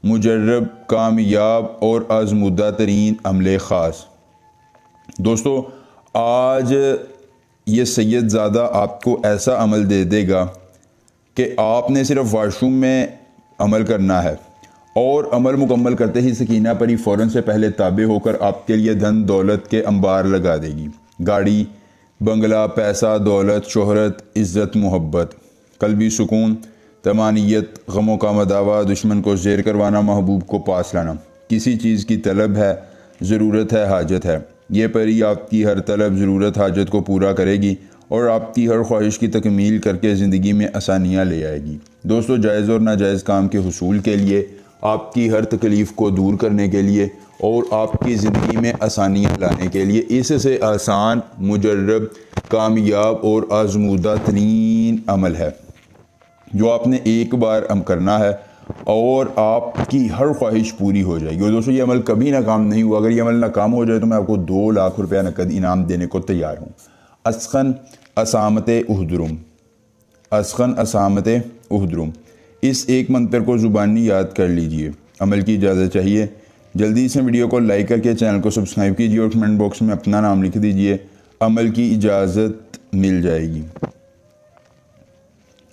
مجرب، کامیاب اور آزمودہ ترین عمل خاص۔ دوستو، آج یہ سید زادہ آپ کو ایسا عمل دے دے گا کہ آپ نے صرف واش روم میں عمل کرنا ہے، اور عمل مکمل کرتے ہی سکینہ پری فوراً سے پہلے تابع ہو کر آپ کے لیے دھن دولت کے انبار لگا دے گی۔ گاڑی، بنگلہ، پیسہ، دولت، شہرت، عزت، محبت، قلبی سکون، طمانینت، غموں کا مداوع، دشمن کو زیر کروانا، محبوب کو پاس لانا۔ کسی چیز کی طلب ہے، ضرورت ہے، حاجت ہے، یہ پری آپ کی ہر طلب، ضرورت، حاجت کو پورا کرے گی اور آپ کی ہر خواہش کی تکمیل کر کے زندگی میں آسانیاں لے آئے گی۔ دوستو، جائز اور ناجائز کام کے حصول کے لیے، آپ کی ہر تکلیف کو دور کرنے کے لیے اور آپ کی زندگی میں آسانیاں لانے کے لیے اس سے آسان، مجرب، کامیاب اور آزمودہ ترین عمل ہے جو آپ نے ایک بار کرنا ہے اور آپ کی ہر خواہش پوری ہو جائے گی۔ اور دوستو، یہ عمل کبھی ناکام نہیں ہوا۔ اگر یہ عمل ناکام ہو جائے تو میں آپ کو 2 لاکھ روپیہ نقد انعام دینے کو تیار ہوں۔ اسخن اسامت اہدرم، اسخن اسامت اہدرم، اس ایک منتر کو زبانی یاد کر لیجئے۔ عمل کی اجازت چاہیے، جلدی سے ویڈیو کو لائک کر کے چینل کو سبسکرائب کیجئے اور کمنٹ باکس میں اپنا نام لکھ دیجئے۔ عمل کی اجازت مل جائے گی۔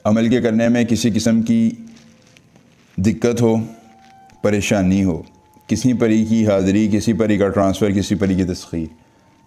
عمل کے کرنے میں کسی قسم کی دقت ہو، پریشانی ہو، کسی پری کی حاضری، کسی پری کا ٹرانسفر، کسی پری کی تسخیر،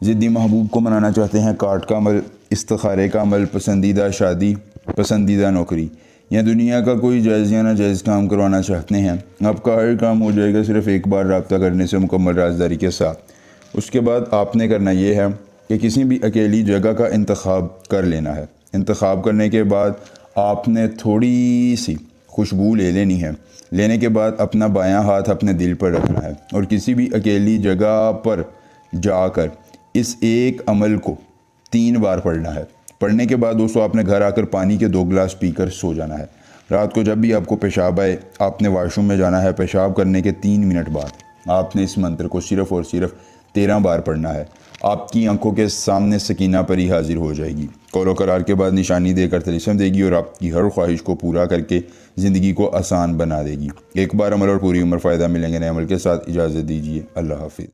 ضدی محبوب کو منانا چاہتے ہیں، کارڈ کا عمل، استخارے کا عمل، پسندیدہ شادی، پسندیدہ نوکری یا دنیا کا کوئی جائز یا ناجائز کام کروانا چاہتے ہیں، آپ کا ہر کام ہو جائے گا صرف ایک بار رابطہ کرنے سے مکمل رازداری کے ساتھ۔ اس کے بعد آپ نے کرنا یہ ہے کہ کسی بھی اکیلی جگہ کا انتخاب کر لینا ہے۔ انتخاب کرنے کے بعد آپ نے تھوڑی سی خوشبو لے لینی ہے۔ لینے کے بعد اپنا بایاں ہاتھ اپنے دل پر رکھنا ہے اور کسی بھی اکیلی جگہ پر جا کر اس ایک عمل کو 3 بار پڑھنا ہے۔ پڑھنے کے بعد دوستو، آپ نے گھر آ کر پانی کے 2 گلاس پی کر سو جانا ہے۔ رات کو جب بھی آپ کو پیشاب آئے، آپ نے واش روم میں جانا ہے۔ پیشاب کرنے کے 3 منٹ بعد آپ نے اس منتر کو صرف اور صرف 13 بار پڑھنا ہے۔ آپ کی آنکھوں کے سامنے سکینہ پری حاضر ہو جائے گی، قول و قرار کے بعد نشانی دے کر طلسم دے گی اور آپ کی ہر خواہش کو پورا کر کے زندگی کو آسان بنا دے گی۔ ایک بار عمل اور پوری عمر فائدہ ملیں گے۔ نئے عمل کے ساتھ اجازت دیجیے۔ اللہ حافظ۔